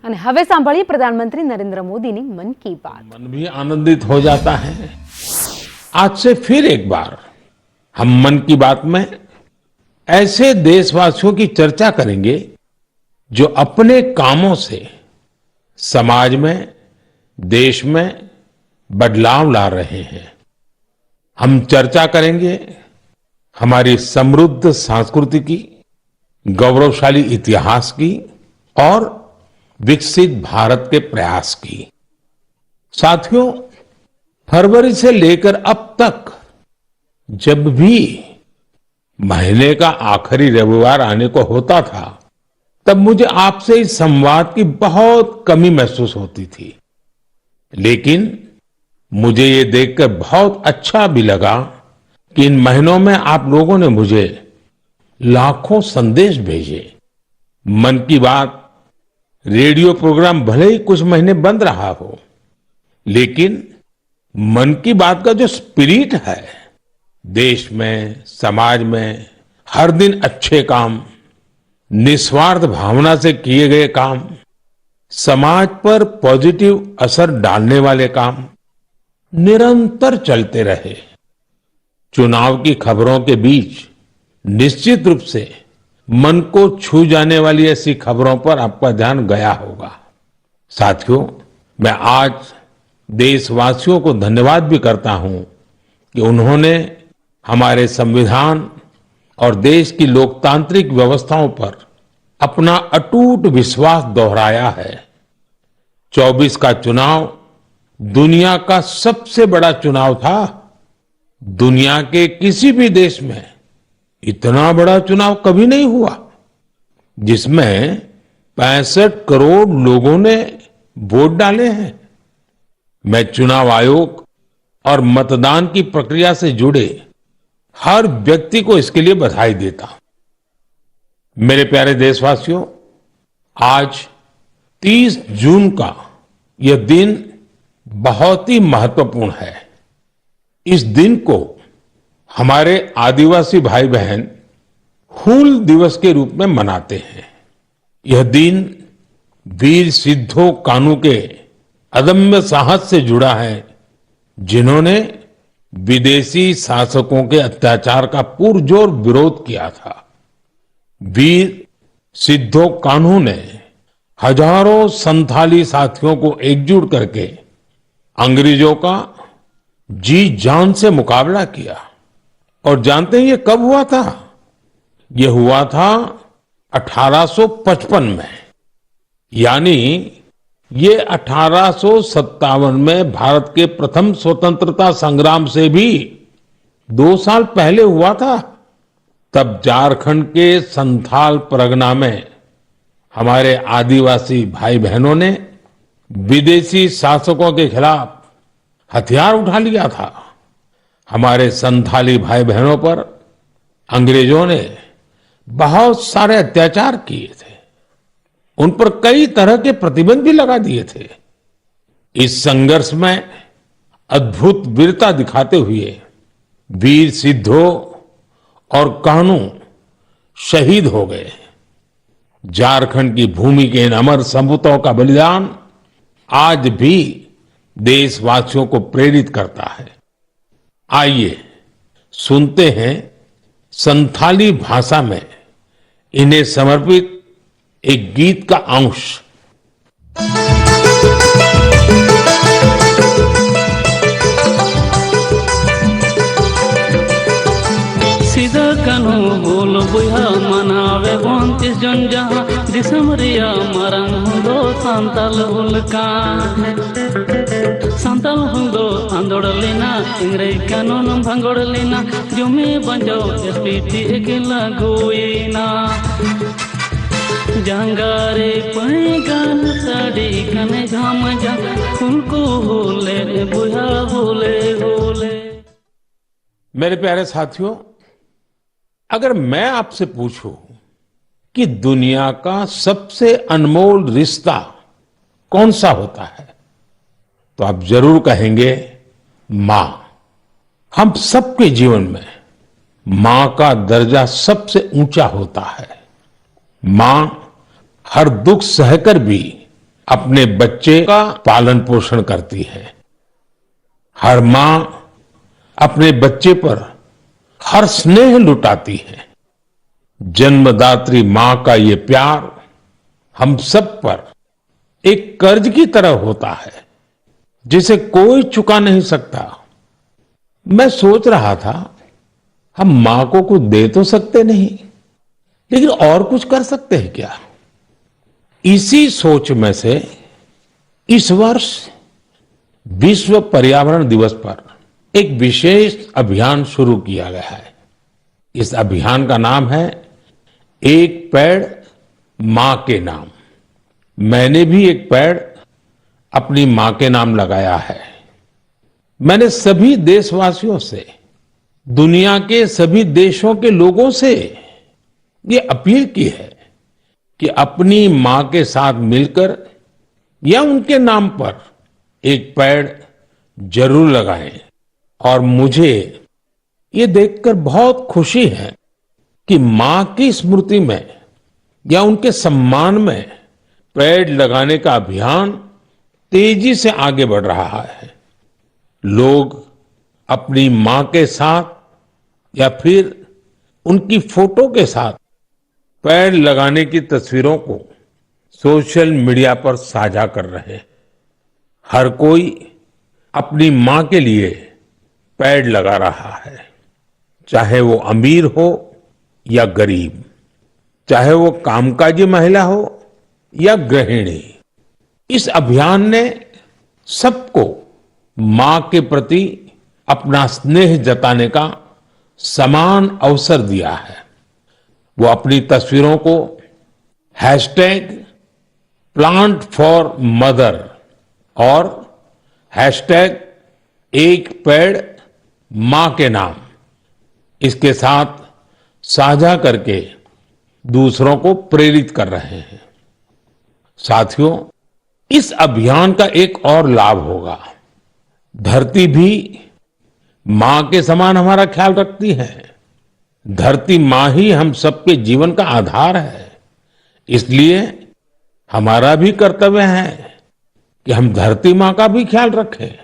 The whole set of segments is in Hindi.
અને હવે સાંભળીએ પ્રધાનમંત્રી નરેન્દ્ર મોદીની મન કી બાત। मन भी आनंदित हो जाता है। आज से फिर एक बार हम मन की बात में ऐसे देशवासियों की चर्चा करेंगे जो अपने कामों से समाज में, देश में बदलाव ला रहे हैं। हम चर्चा करेंगे हमारी समृद्ध संस्कृति की, गौरवशाली इतिहास की और विकसित भारत के प्रयास की। साथियों, फरवरी से लेकर अब तक जब भी महीने का आखिरी रविवार आने को होता था, तब मुझे आपसे इस संवाद की बहुत कमी महसूस होती थी। लेकिन मुझे ये देखकर बहुत अच्छा भी लगा कि इन महीनों में आप लोगों ने मुझे लाखों संदेश भेजे। मन की बात रेडियो प्रोग्राम भले ही कुछ महीने बंद रहा हो, लेकिन मन की बात का जो स्पिरिट है, देश में, समाज में हर दिन अच्छे काम, निस्वार्थ भावना से किए गए काम, समाज पर पॉजिटिव असर डालने वाले काम निरंतर चलते रहे। चुनाव की खबरों के बीच निश्चित रूप से मन को छू जाने वाली ऐसी खबरों पर आपका ध्यान गया होगा। साथियों, मैं आज देशवासियों को धन्यवाद भी करता हूं कि उन्होंने हमारे संविधान और देश की लोकतांत्रिक व्यवस्थाओं पर अपना अटूट विश्वास दोहराया है। 24 का चुनाव दुनिया का सबसे बड़ा चुनाव था। दुनिया के किसी भी देश में इतना बड़ा चुनाव कभी नहीं हुआ, जिसमें 65 करोड़ लोगों ने वोट डाले हैं। मैं चुनाव आयोग और मतदान की प्रक्रिया से जुड़े हर व्यक्ति को इसके लिए बधाई देता हूं। मेरे प्यारे देशवासियों, आज 30 जून का यह दिन बहुत ही महत्वपूर्ण है। इस दिन को हमारे आदिवासी भाई बहन हूल दिवस के रूप में मनाते हैं। यह दिन वीर सिद्धो कान्हू के अदम्य साहस से जुड़ा है, जिन्होंने विदेशी शासकों के अत्याचार का पुरजोर विरोध किया था। वीर सिद्धो कान्हू ने हजारों संथाली साथियों को एकजुट करके अंग्रेजों का जी जान से मुकाबला किया। और जानते हैं ये कब हुआ था? ये हुआ था 1855 में, यानी ये 1857 में भारत के प्रथम स्वतंत्रता संग्राम से भी 2 साल पहले हुआ था। तब झारखंड के संथाल परगना में हमारे आदिवासी भाई बहनों ने विदेशी शासकों के खिलाफ हथियार उठा लिया था। हमारे संथाली भाई बहनों पर अंग्रेजों ने बहुत सारे अत्याचार किए थे, उन पर कई तरह के प्रतिबंध भी लगा दिए थे। इस संघर्ष में अद्भुत वीरता दिखाते हुए वीर सिद्धो और कान्हू शहीद हो गए। झारखंड की भूमि के इन अमर सपूतों का बलिदान आज भी देशवासियों को प्रेरित करता है। आइए सुनते हैं संथाली भाषा में इन्हें समर्पित एक गीत का अंश। सीधा कानू बोल बुहा मनावे 29 जन जहाँ दिसमरिया मरंग दो संतल हुलका संतल हुंदो आंदोड़लेना इंग्रे कानून भंगोड़लेना जुमे बंजो एसपीटी अकेला गोईना जंगारे पैगान साड़ी कने घाम जा फुलको होले बुहा होले होले। मेरे प्यारे साथियों, अगर मैं आपसे पूछूं कि दुनिया का सबसे अनमोल रिश्ता कौन सा होता है, तो आप जरूर कहेंगे मां। हम सबके जीवन में मां का दर्जा सबसे ऊंचा होता है। मां हर दुख सहकर भी अपने बच्चे का पालन पोषण करती है। हर माँ अपने बच्चे पर हर स्नेह लुटाती है। जन्मदात्री माँ का ये प्यार हम सब पर एक कर्ज की तरह होता है जिसे कोई चुका नहीं सकता। मैं सोच रहा था हम मां को कुछ दे तो सकते नहीं, लेकिन और कुछ कर सकते हैं क्या? इसी सोच में से इस वर्ष विश्व पर्यावरण दिवस पर एक विशेष अभियान शुरू किया गया है। इस अभियान का नाम है एक पेड़ मां के नाम। मैंने भी एक पेड़ अपनी मां के नाम लगाया है। मैंने सभी देशवासियों से, दुनिया के सभी देशों के लोगों से ये अपील की है कि अपनी मां के साथ मिलकर या उनके नाम पर एक पेड़ जरूर लगाएं। और मुझे ये देखकर बहुत खुशी है कि मां की स्मृति में या उनके सम्मान में पेड़ लगाने का अभियान तेजी से आगे बढ़ रहा है। लोग अपनी मां के साथ या फिर उनकी फोटो के साथ पेड़ लगाने की तस्वीरों को सोशल मीडिया पर साझा कर रहे हैं। हर कोई अपनी मां के लिए पेड़ लगा रहा है, चाहे वो अमीर हो या गरीब, चाहे वो कामकाजी महिला हो या गृहिणी। इस अभियान ने सबको मां के प्रति अपना स्नेह जताने का समान अवसर दिया है। वो अपनी तस्वीरों को हैशटैग प्लांट फॉर मदर और हैशटैग एक पेड़ मां के नाम इसके साथ साझा करके दूसरों को प्रेरित कर रहे हैं। साथियों, इस अभियान का एक और लाभ होगा। धरती भी मां के समान हमारा ख्याल रखती है। धरती मां ही हम सबके जीवन का आधार है। इसलिए हमारा भी कर्तव्य है कि हम धरती मां का भी ख्याल रखें।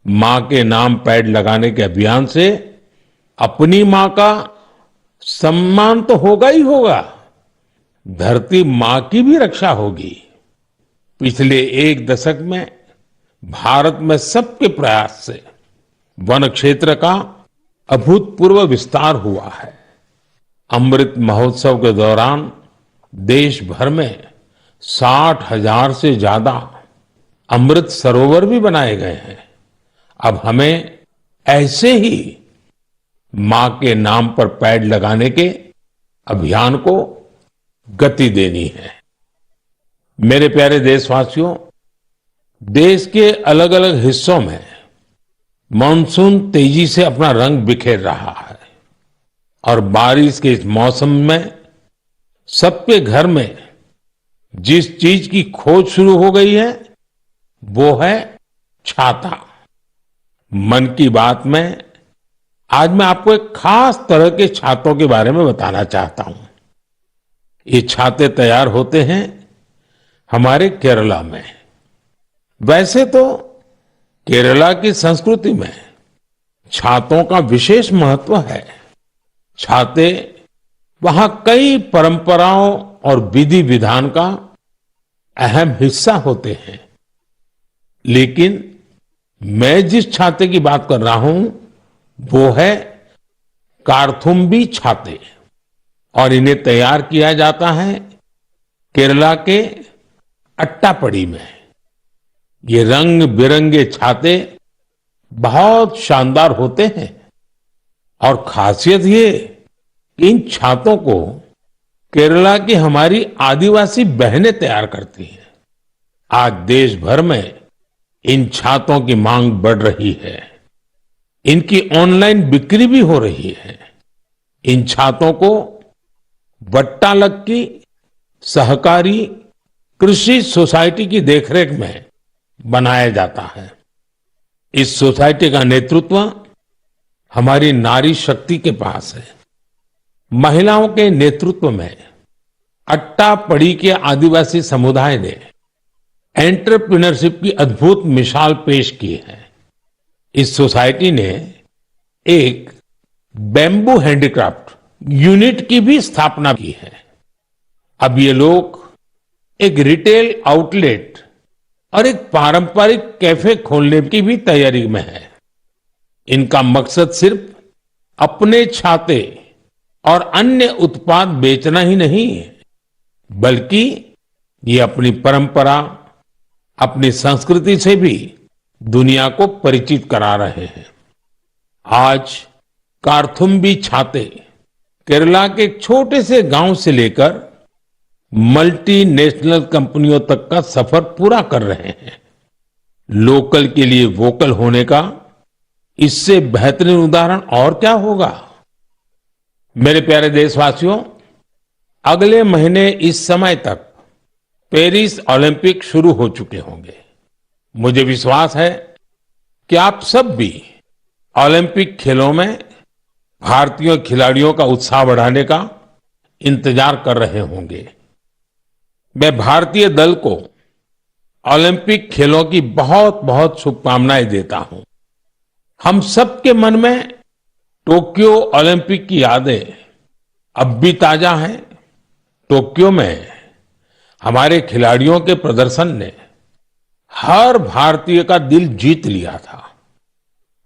मां के नाम पेड़ लगाने के अभियान से अपनी मां का सम्मान तो होगा ही होगा, धरती मां की भी रक्षा होगी। पिछले एक दशक में भारत में सबके प्रयास से वन क्षेत्र का अभूतपूर्व विस्तार हुआ है। अमृत महोत्सव के दौरान देश भर में 60,000 से ज्यादा अमृत सरोवर भी बनाए गए हैं। अब हमें ऐसे ही मां के नाम पर पेड़ लगाने के अभियान को गति देनी है। मेरे प्यारे देशवासियों, देश के अलग अलग हिस्सों में मानसून तेजी से अपना रंग बिखेर रहा है और बारिश के इस मौसम में सबके घर में जिस चीज की खोज शुरू हो गई है वो है छाता। मन की बात में आज मैं आपको एक खास तरह के छातों के बारे में बताना चाहता हूं। ये छाते तैयार होते हैं हमारे केरला में। वैसे तो केरला की संस्कृति में छातों का विशेष महत्व है। छाते वहां कई परंपराओं और विधि विधान का अहम हिस्सा होते हैं। लेकिन मैं जिस छाते की बात कर रहा हूं वो है कार्थुम्बी छाते, और इन्हें तैयार किया जाता है केरला के अट्टापडी में। ये रंग बिरंगे छाते बहुत शानदार होते हैं और खासियत ये कि इन छातों को केरला की हमारी आदिवासी बहनें तैयार करती हैं। आज देश भर में इन छातों की मांग बढ़ रही है। इनकी ऑनलाइन बिक्री भी हो रही है। इन छातों को वट्टालक्की सहकारी कृषि सोसाइटी की देखरेख में बनाया जाता है। इस सोसाइटी का नेतृत्व हमारी नारी शक्ति के पास है। महिलाओं के नेतृत्व में अट्टापडी के आदिवासी समुदाय ने एंटरप्रेन्योरशिप की अद्भुत मिसाल पेश की है। इस सोसाइटी ने एक बैम्बू हैंडीक्राफ्ट यूनिट की भी स्थापना की है। अब ये लोग एक रिटेल आउटलेट और एक पारंपरिक कैफे खोलने की भी तैयारी में है। इनका मकसद सिर्फ अपने छाते और अन्य उत्पाद बेचना ही नहीं है, बल्कि ये अपनी परंपरा, अपनी संस्कृति से भी दुनिया को परिचित करा रहे हैं। आज कार्थुम्बी छाते केरला के एक छोटे से गांव से लेकर मल्टीनेशनल कंपनियों तक का सफर पूरा कर रहे हैं। लोकल के लिए वोकल होने का इससे बेहतरीन उदाहरण और क्या होगा। मेरे प्यारे देशवासियों, अगले महीने इस समय तक पेरिस ओलंपिक शुरू हो चुके होंगे। मुझे विश्वास है कि आप सब भी ओलंपिक खेलों में भारतीय खिलाड़ियों का उत्साह बढ़ाने का इंतजार कर रहे होंगे। मैं भारतीय दल को ओलंपिक खेलों की बहुत बहुत शुभकामनाएं देता हूं। हम सबके मन में टोक्यो ओलंपिक की यादें अब भी ताजा हैं। टोक्यो में हमारे खिलाड़ियों के प्रदर्शन ने हर भारतीय का दिल जीत लिया था।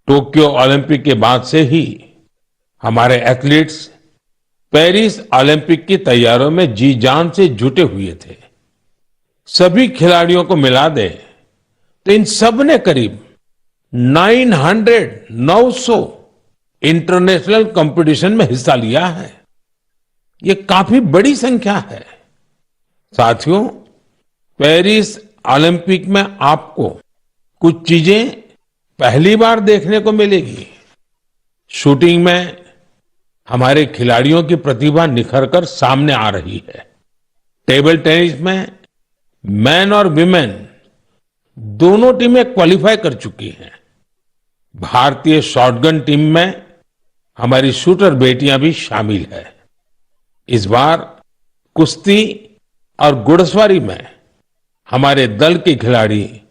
टोक्यो ओलंपिक के बाद से ही हमारे एथलीट्स पेरिस ओलंपिक की तैयारियों में जी जान से जुटे हुए थे। सभी खिलाड़ियों को मिला दे तो इन सब ने करीब 900 इंटरनेशनल कंपटीशन में हिस्सा लिया है। ये काफी बड़ी संख्या है। साथियों, पेरिस ओलंपिक में आपको कुछ चीजें पहली बार देखने को मिलेगी। शूटिंग में हमारे खिलाड़ियों की प्रतिभा निखरकर सामने आ रही है। टेबल टेनिस में मैन और विमेन दोनों टीमें क्वालिफाई कर चुकी हैं। भारतीय शॉटगन टीम में हमारी शूटर बेटियां भी शामिल है। इस बार कुश्ती और घुड़सवारी में हमारे दल के खिलाड़ी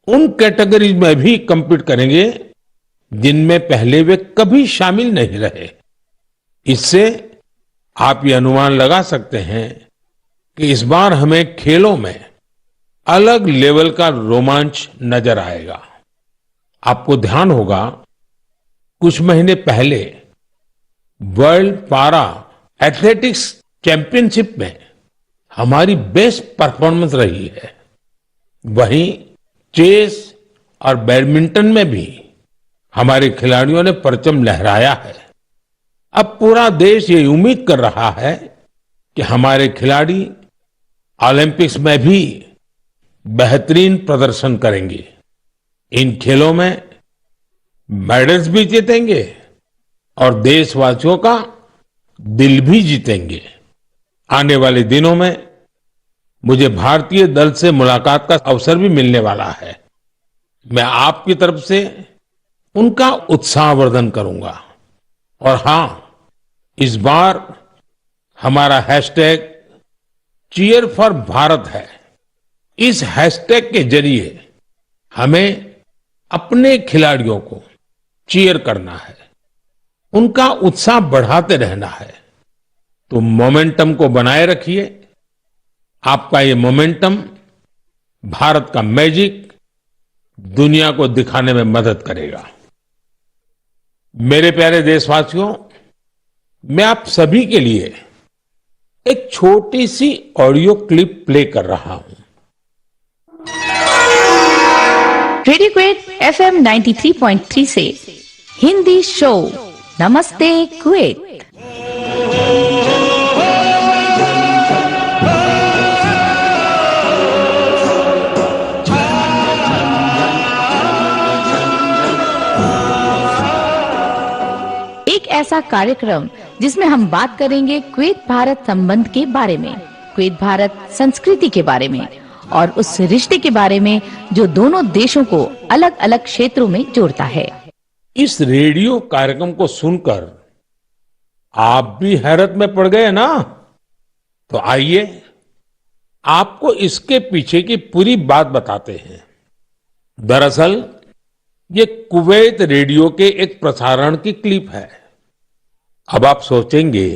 उन कैटेगरीज में भी compete करेंगे जिनमें पहले वे कभी शामिल नहीं रहे। इससे आप ये अनुमान लगा सकते हैं कि इस बार हमें खेलों में अलग लेवल का रोमांच नजर आएगा। आपको ध्यान होगा, कुछ महीने पहले वर्ल्ड पारा एथलेटिक्स चैंपियनशिप में हमारी बेस्ट परफॉर्मेंस रही है। वहीं चेस और बैडमिंटन में भी हमारे खिलाड़ियों ने परचम लहराया है। अब पूरा देश ये उम्मीद कर रहा है कि हमारे खिलाड़ी ओलंपिक्स में भी बेहतरीन प्रदर्शन करेंगे। इन खेलों में मेडल्स भी जीतेंगे और देशवासियों का दिल भी जीतेंगे। आने वाले दिनों में मुझे भारतीय दल से मुलाकात का अवसर भी मिलने वाला है। मैं आपकी तरफ से उनका उत्साहवर्धन करूंगा। और हां, इस बार हमारा हैशटैग चीयर फॉर भारत है। इस हैशटैग के जरिए हमें अपने खिलाड़ियों को चीयर करना है, उनका उत्साह बढ़ाते रहना है। तो मोमेंटम को बनाए रखिए। आपका ये मोमेंटम भारत का मैजिक दुनिया को दिखाने में मदद करेगा। मेरे प्यारे देशवासियों, मैं आप सभी के लिए एक छोटी सी ऑडियो क्लिप प्ले कर रहा हूं। रेडियो क्वेट FM 93.3 से हिंदी शो नमस्ते कुवैत। एक ऐसा कार्यक्रम जिसमें हम बात करेंगे कुवैत भारत संबंध के बारे में, कुवैत भारत संस्कृति के बारे में और उस रिश्ते के बारे में जो दोनों देशों को अलग अलग क्षेत्रों में जोड़ता है। इस रेडियो कार्यक्रम को सुनकर आप भी हैरत में पड़ गए ना? तो आइए आपको इसके पीछे की पूरी बात बताते हैं। दरअसल ये कुवैत रेडियो के एक प्रसारण की क्लिप है। अब आप सोचेंगे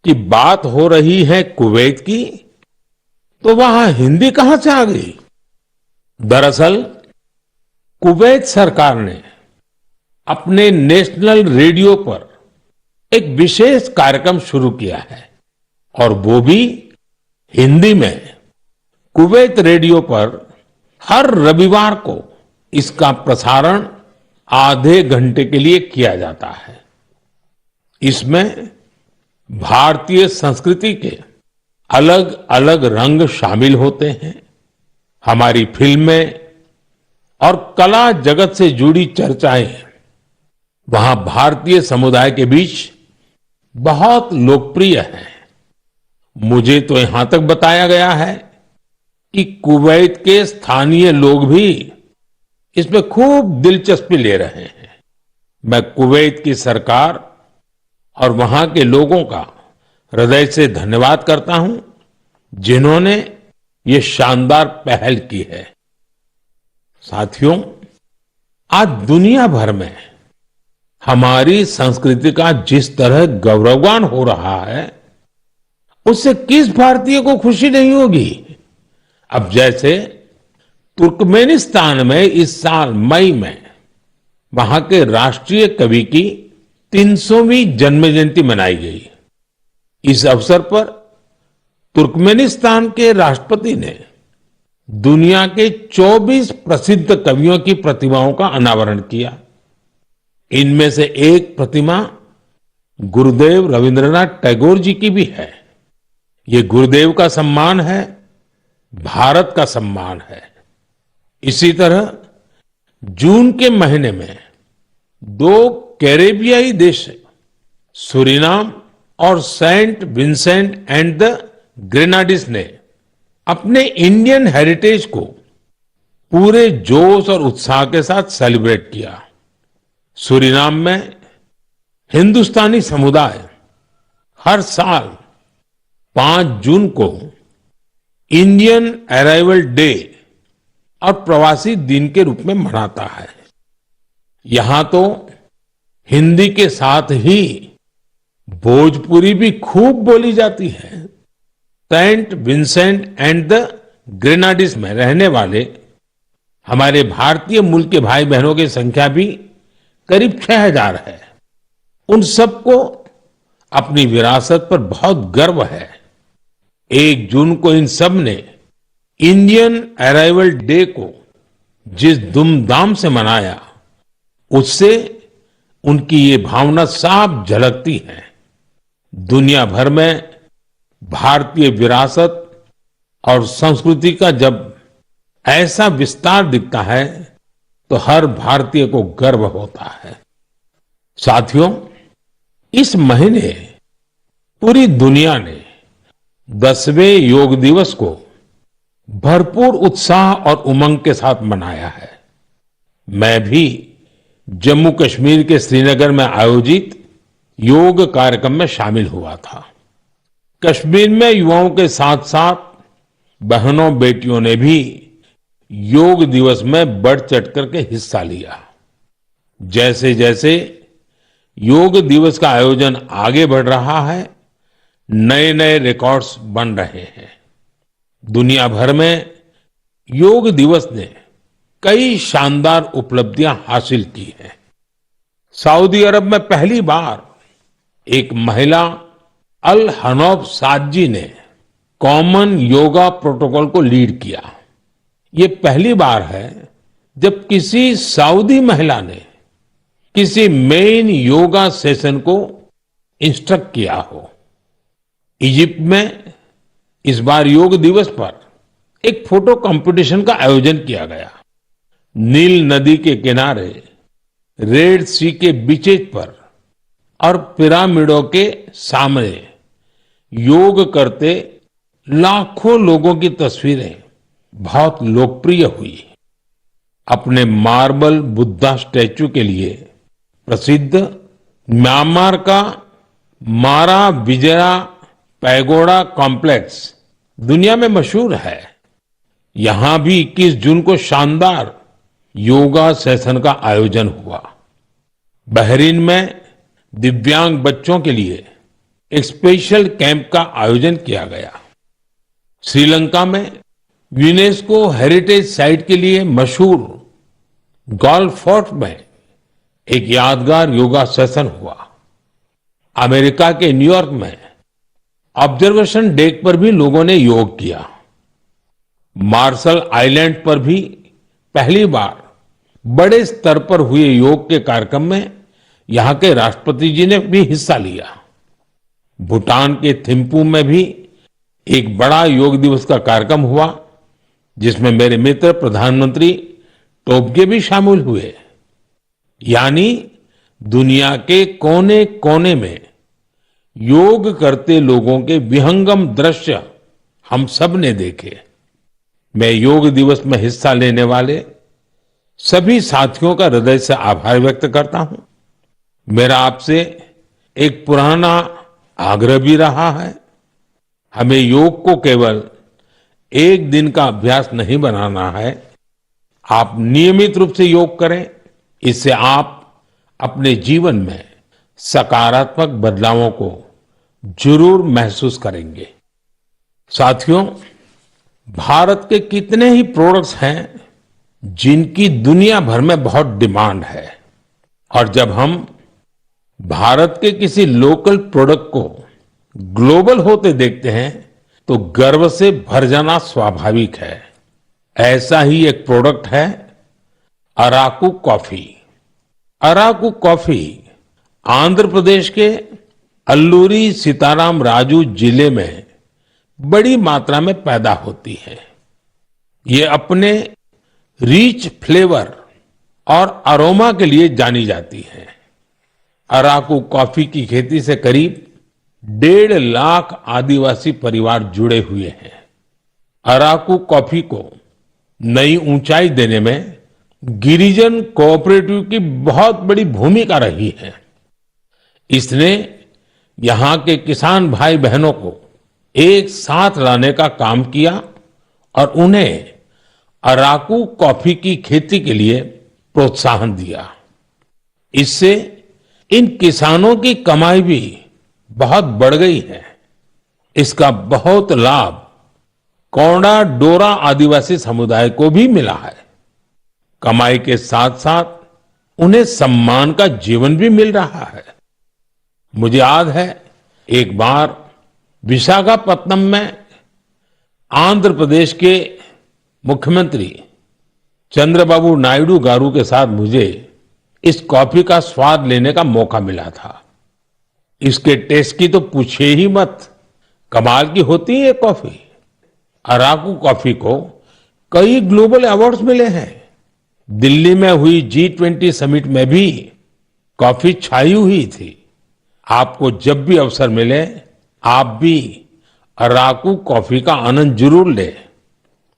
कि बात हो रही है कुवैत की, तो वहां हिंदी कहां से आ गई? दरअसल कुवैत सरकार ने अपने नेशनल रेडियो पर एक विशेष कार्यक्रम शुरू किया है और वो भी हिंदी में। कुवैत रेडियो पर हर रविवार को इसका प्रसारण आधे घंटे के लिए किया जाता है। इसमें भारतीय संस्कृति के अलग अलग रंग शामिल होते हैं। हमारी फिल्में और कला जगत से जुड़ी चर्चाएं वहां भारतीय समुदाय के बीच बहुत लोकप्रिय है। मुझे तो यहां तक बताया गया है कि कुवैत के स्थानीय लोग भी इसमें खूब दिलचस्पी ले रहे हैं। मैं कुवैत की सरकार और वहां के लोगों का हृदय से धन्यवाद करता हूं, जिन्होंने ये शानदार पहल की है। साथियों, आज दुनिया भर में हमारी संस्कृति का जिस तरह गौरवगान हो रहा है, उससे किस भारतीय को खुशी नहीं होगी। अब जैसे तुर्कमेनिस्तान में इस साल मई में वहां के राष्ट्रीय कवि की 300वीं जन्म जयंती मनाई गई। इस अवसर पर तुर्कमेनिस्तान के राष्ट्रपति ने दुनिया के 24 प्रसिद्ध कवियों की प्रतिमाओं का अनावरण किया। इनमें से एक प्रतिमा गुरुदेव रविंद्रनाथ टैगोर जी की भी है। ये गुरुदेव का सम्मान है, भारत का सम्मान है। इसी तरह जून के महीने में 2 कैरेबियाई देश सूरीनाम और सेंट विंसेंट एंड द ग्रेनाडिस ने अपने इंडियन हेरिटेज को पूरे जोश और उत्साह के साथ सेलिब्रेट किया। सूरीनाम में हिंदुस्तानी समुदाय हर साल 5 जून को इंडियन अराइवल डे और प्रवासी दिन के रूप में मनाता है। यहां तो हिंदी के साथ ही भोजपुरी भी खूब बोली जाती है। सेंट विंसेंट एंड द ग्रेनाडिस में रहने वाले हमारे भारतीय मूल के भाई बहनों की संख्या भी करीब 6000 है। उन सबको अपनी विरासत पर बहुत गर्व है। 1 जून को इन सब ने इंडियन अराइवल डे को जिस धूमधाम से मनाया, उससे उनकी ये भावना साफ झलकती है। दुनिया भर में भारतीय विरासत और संस्कृति का जब ऐसा विस्तार दिखता है, तो हर भारतीय को गर्व होता है। साथियों, इस महीने पूरी दुनिया ने 10वें योग दिवस को भरपूर उत्साह और उमंग के साथ मनाया है। मैं भी जम्मू कश्मीर के श्रीनगर में आयोजित योग कार्यक्रम में शामिल हुआ था। कश्मीर में युवाओं के साथ साथ बहनों बेटियों ने भी योग दिवस में बढ़ चढ़ करके हिस्सा लिया। जैसे जैसे योग दिवस का आयोजन आगे बढ़ रहा है, नए नए रिकॉर्ड्स बन रहे हैं। दुनिया भर में योग दिवस ने कई शानदार उपलब्धियां हासिल की हैं। सऊदी अरब में पहली बार एक महिला अल हनौफ साद जी ने कॉमन योगा प्रोटोकॉल को लीड किया। ये पहली बार है जब किसी सऊदी महिला ने किसी मेन योगा सेशन को इंस्ट्रक्ट किया हो। इजिप्ट में इस बार योग दिवस पर एक फोटो कंपटीशन का आयोजन किया गया। नील नदी के किनारे, रेड सी के बीचेज पर और पिरामिडों के सामने योग करते लाखों लोगों की तस्वीरें बहुत लोकप्रिय हुई। अपने मार्बल बुद्धा स्टैचू के लिए प्रसिद्ध म्यांमार का मारा विजया पैगोडा कॉम्प्लेक्स दुनिया में मशहूर है। यहां भी 21 जून को शानदार योगा सेशन का आयोजन हुआ। बहरीन में दिव्यांग बच्चों के लिए एक स्पेशल कैंप का आयोजन किया गया। श्रीलंका में यूनेस्को हेरिटेज साइट के लिए मशहूर गोल्फ फोर्ट में एक यादगार योगा सेशन हुआ। अमेरिका के न्यूयॉर्क में ऑब्जर्वेशन डेक पर भी लोगों ने योग किया। मार्शल आइलैंड पर भी पहली बार बड़े स्तर पर हुए योग के कार्यक्रम में यहां के राष्ट्रपति जी ने भी हिस्सा लिया। भूटान के थिम्पू में भी एक बड़ा योग दिवस का कार्यक्रम हुआ, जिसमें मेरे मित्र प्रधानमंत्री टोबगे भी शामिल हुए। यानी दुनिया के कोने कोने में योग करते लोगों के विहंगम दृश्य हम सब ने देखे। मैं योग दिवस में हिस्सा लेने वाले सभी साथियों का हृदय से आभार व्यक्त करता हूं। मेरा आपसे एक पुराना आग्रह भी रहा है। हमें योग को केवल एक दिन का अभ्यास नहीं बनाना है। आप नियमित रूप से योग करें। इससे आप अपने जीवन में सकारात्मक बदलावों को जरूर महसूस करेंगे। साथियों, भारत के कितने ही प्रोडक्ट्स हैं जिनकी दुनिया भर में बहुत डिमांड है, और जब हम भारत के किसी लोकल प्रोडक्ट को ग्लोबल होते देखते हैं तो गर्व से भर जाना स्वाभाविक है। ऐसा ही एक प्रोडक्ट है अराकू कॉफी। अराकू कॉफी आंध्र प्रदेश के अल्लूरी सीताराम राजू जिले में बड़ी मात्रा में पैदा होती है। ये अपने रिच फ्लेवर और अरोमा के लिए जानी जाती है। अराकू कॉफी की खेती से करीब 1.5 लाख आदिवासी परिवार जुड़े हुए हैं। अराकू कॉफी को नई ऊंचाई देने में गिरिजन कोऑपरेटिव की बहुत बड़ी भूमिका रही है। इसने यहां के किसान भाई बहनों को एक साथ लाने का काम किया और उन्हें अराकू कॉफी की खेती के लिए प्रोत्साहन दिया। इससे इन किसानों की कमाई भी बहुत बढ़ गई है। इसका बहुत लाभ कोंडा डोरा आदिवासी समुदाय को भी मिला है। कमाई के साथ साथ उन्हें सम्मान का जीवन भी मिल रहा है। मुझे याद है, एक बार विशाखापत्तनम में आंध्र प्रदेश के मुख्यमंत्री चंद्रबाबू नायडू गारू के साथ मुझे इस कॉफी का स्वाद लेने का मौका मिला था। इसके टेस्ट की तो पूछिए ही मत, कमाल की होती है ये कॉफी। अराकू कॉफी को कई ग्लोबल अवार्ड्स मिले हैं। दिल्ली में हुई G20 समिट में भी कॉफी छाई हुई थी। आपको जब भी अवसर मिले, आप भी अराकू कॉफी का आनंद जरूर लें।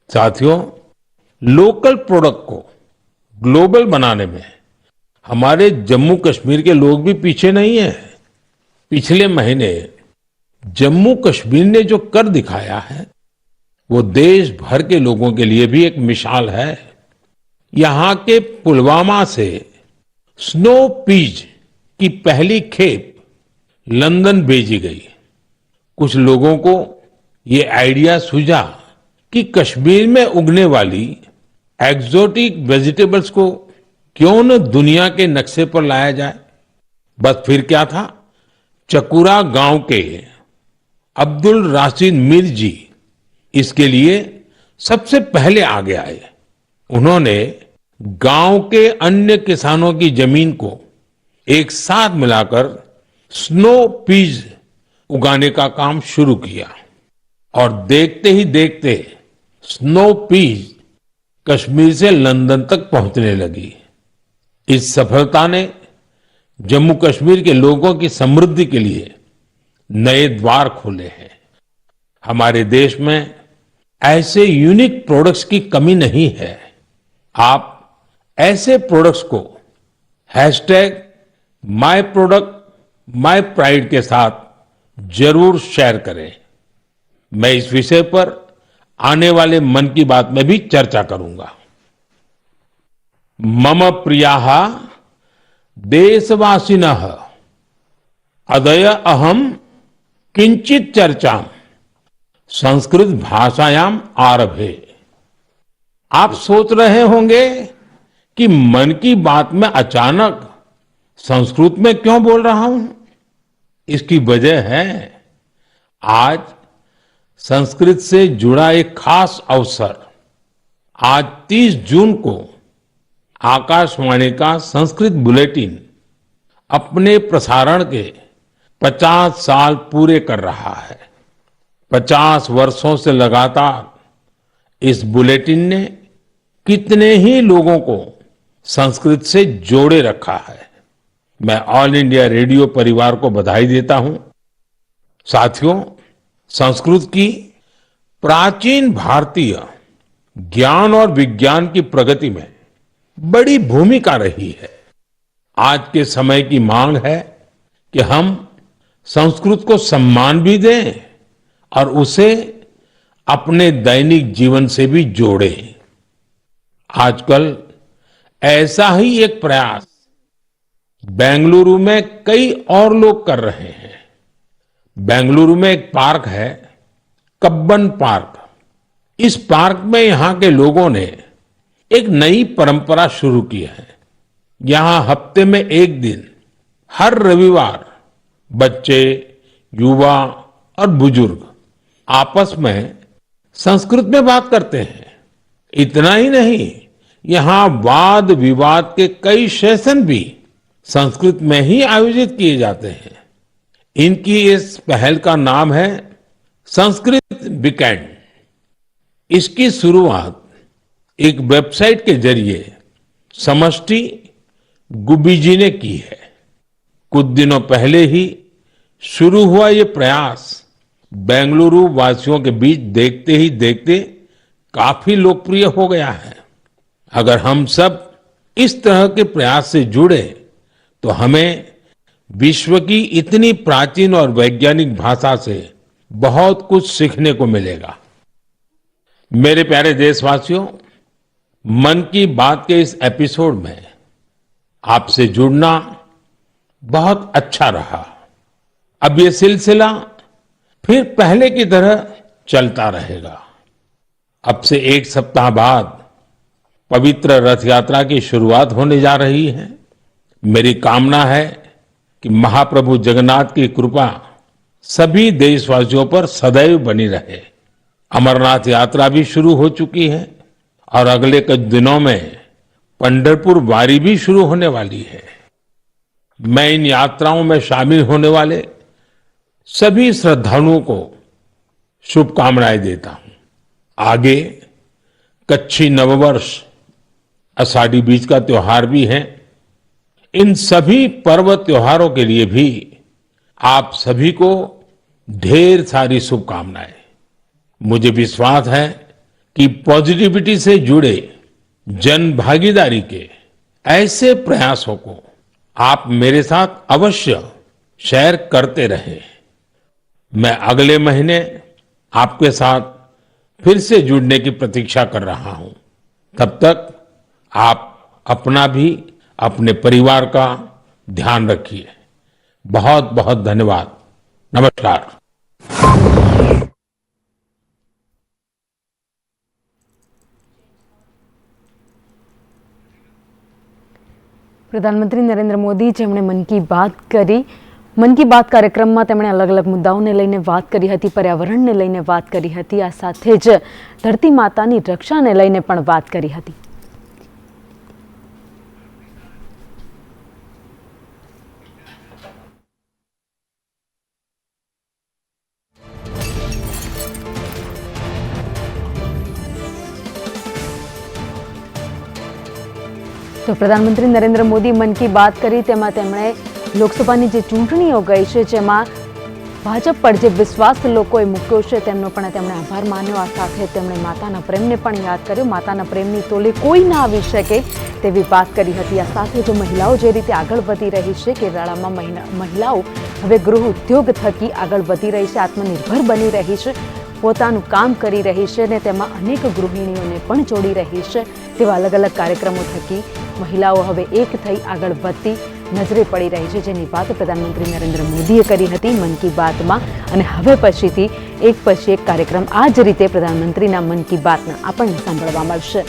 साथियों, लोकल प्रोडक्ट को ग्लोबल बनाने में हमारे जम्मू कश्मीर के लोग भी पीछे नहीं हैं। पिछले महीने जम्मू कश्मीर ने जो कर दिखाया है, वो देश भर के लोगों के लिए भी एक मिसाल है। यहां के पुलवामा से स्नो पीज की पहली खेप लंदन भेजी गई। कुछ लोगों को ये आइडिया सूझा कि कश्मीर में उगने वाली एक्सोटिक वेजिटेबल्स को क्यों न दुनिया के नक्शे पर लाया जाए। बस फिर क्या था, चकुरा गांव के अब्दुल राशिद मीर जी इसके लिए सबसे पहले आगे आए। उन्होंने गांव के अन्य किसानों की जमीन को एक साथ मिलाकर स्नो पीज उगाने का काम शुरू किया और देखते ही देखते स्नो पीज कश्मीर से लंदन तक पहुंचने लगी। इस सफलता ने जम्मू कश्मीर के लोगों की समृद्धि के लिए नए द्वार खोले हैं। हमारे देश में ऐसे यूनिक प्रोडक्ट्स की कमी नहीं है। आप ऐसे प्रोडक्ट्स को #myproductmypride के साथ जरूर शेयर करें। मैं इस विषय पर आने वाले मन की बात में भी चर्चा करूंगा। मम प्रियाः देशवासिनः अद्य अहम किंचित चर्चा संस्कृत भाषायाम आरभे। आप सोच रहे होंगे कि मन की बात में अचानक संस्कृत में क्यों बोल रहा हूं। इसकी वजह है आज संस्कृत से जुड़ा एक खास अवसर। आज 30 जून को आकाशवाणी का संस्कृत बुलेटिन अपने प्रसारण के 50 साल पूरे कर रहा है। 50 वर्षों से लगातार इस बुलेटिन ने कितने ही लोगों को संस्कृत से जोड़े रखा है। मैं ऑल इंडिया रेडियो परिवार को बधाई देता हूं। साथियों, संस्कृत की प्राचीन भारतीय ज्ञान और विज्ञान की प्रगति में बड़ी भूमिका रही है। आज के समय की मांग है कि हम संस्कृत को सम्मान भी दें और उसे अपने दैनिक जीवन से भी जोड़ें। आजकल ऐसा ही एक प्रयास बेंगलुरु में कई और लोग कर रहे हैं। बेंगलुरु में एक पार्क है, कब्बन पार्क। इस पार्क में यहां के लोगों ने एक नई परंपरा शुरू की है। यहां हफ्ते में एक दिन हर रविवार बच्चे, युवा और बुजुर्ग आपस में संस्कृत में बात करते हैं। इतना ही नहीं, यहां वाद विवाद के कई सेशन भी संस्कृत में ही आयोजित किए जाते हैं। इनकी इस पहल का नाम है संस्कृत वीकेंड। इसकी शुरुआत एक वेबसाइट के जरिए समष्टि गुब्बी जी ने की है। कुछ दिनों पहले ही शुरू हुआ ये प्रयास बेंगलुरु वासियों के बीच देखते ही देखते काफी लोकप्रिय हो गया है। अगर हम सब इस तरह के प्रयास से जुड़े तो हमें विश्व की इतनी प्राचीन और वैज्ञानिक भाषा से बहुत कुछ सीखने को मिलेगा। मेरे प्यारे देशवासियों, मन की बात के इस एपिसोड में आपसे जुड़ना बहुत अच्छा रहा। अब ये सिलसिला फिर पहले की तरह चलता रहेगा। अब से एक सप्ताह बाद पवित्र रथ यात्रा की शुरुआत होने जा रही है। मेरी कामना है कि महाप्रभु जगन्नाथ की कृपा सभी देशवासियों पर सदैव बनी रहे। अमरनाथ यात्रा भी शुरू हो चुकी है और अगले कुछ दिनों में पंढरपुर वारी भी शुरू होने वाली है। मैं इन यात्राओं में शामिल होने वाले सभी श्रद्धालुओं को शुभकामनाएं देता हूं। आगे कच्छी नववर्ष, आषाढ़ी बीज का त्योहार भी है। इन सभी पर्व त्योहारों के लिए भी आप सभी को ढेर सारी शुभकामनाएं। मुझे विश्वास है कि पॉजिटिविटी से जुड़े जन भागीदारी के ऐसे प्रयासों को आप मेरे साथ अवश्य शेयर करते रहें। मैं अगले महीने आपके साथ फिर से जुड़ने की प्रतीक्षा कर रहा हूं। तब तक आप अपना भी, अपने परिवार का ध्यान रखिए। बहुत बहुत धन्यवाद। नमस्कार। પ્રધાનમંત્રી નરેન્દ્ર મોદી જેમણે મન કી બાત કરી, મન કી બાત કાર્યક્રમમાં તેમણે અલગ અલગ મુદ્દાઓને લઈને વાત કરી હતી, પર્યાવરણને લઈને વાત કરી હતી, આ સાથે જ ધરતી માતાની રક્ષાને લઈને પણ વાત કરી હતી। તો પ્રધાનમંત્રી નરેન્દ્ર મોદી મન કી બાત કરી તેમાં તેમણે લોકસભાની જે ચૂંટણીઓ ગઈ છે જેમાં ભાજપ પર જે વિશ્વાસ લોકોએ મૂક્યો છે તેમનો પણ તેમણે આભાર માન્યો। આ સાથે તેમણે માતાના પ્રેમને પણ યાદ કર્યો। માતાના પ્રેમની તોલે કોઈ ના આવી શકે તેવી વાત કરી હતી। આ સાથે જો મહિલાઓ જે રીતે આગળ વધી રહી છે, કેરળમાં મહિલાઓ હવે ગૃહ ઉદ્યોગ થકી આગળ વધી રહી છે, આત્મનિર્ભર બની રહી છે, પોતાનું કામ કરી રહી છે અને તેમાં અનેક ગૃહિણીઓને પણ જોડી રહી છે તેવા અલગ અલગ કાર્યક્રમો થકી મહિલાઓ હવે એક થઈ આગળ વધતી નજરે પડી રહી છે, જેની વાત પ્રધાનમંત્રી નરેન્દ્ર મોદીએ કરી હતી મન કી બાતમાં. અને હવે પછીથી એક પછી એક કાર્યક્રમ આ જ રીતે પ્રધાનમંત્રીના મન કી બાતના આપણને સાંભળવા મળશે.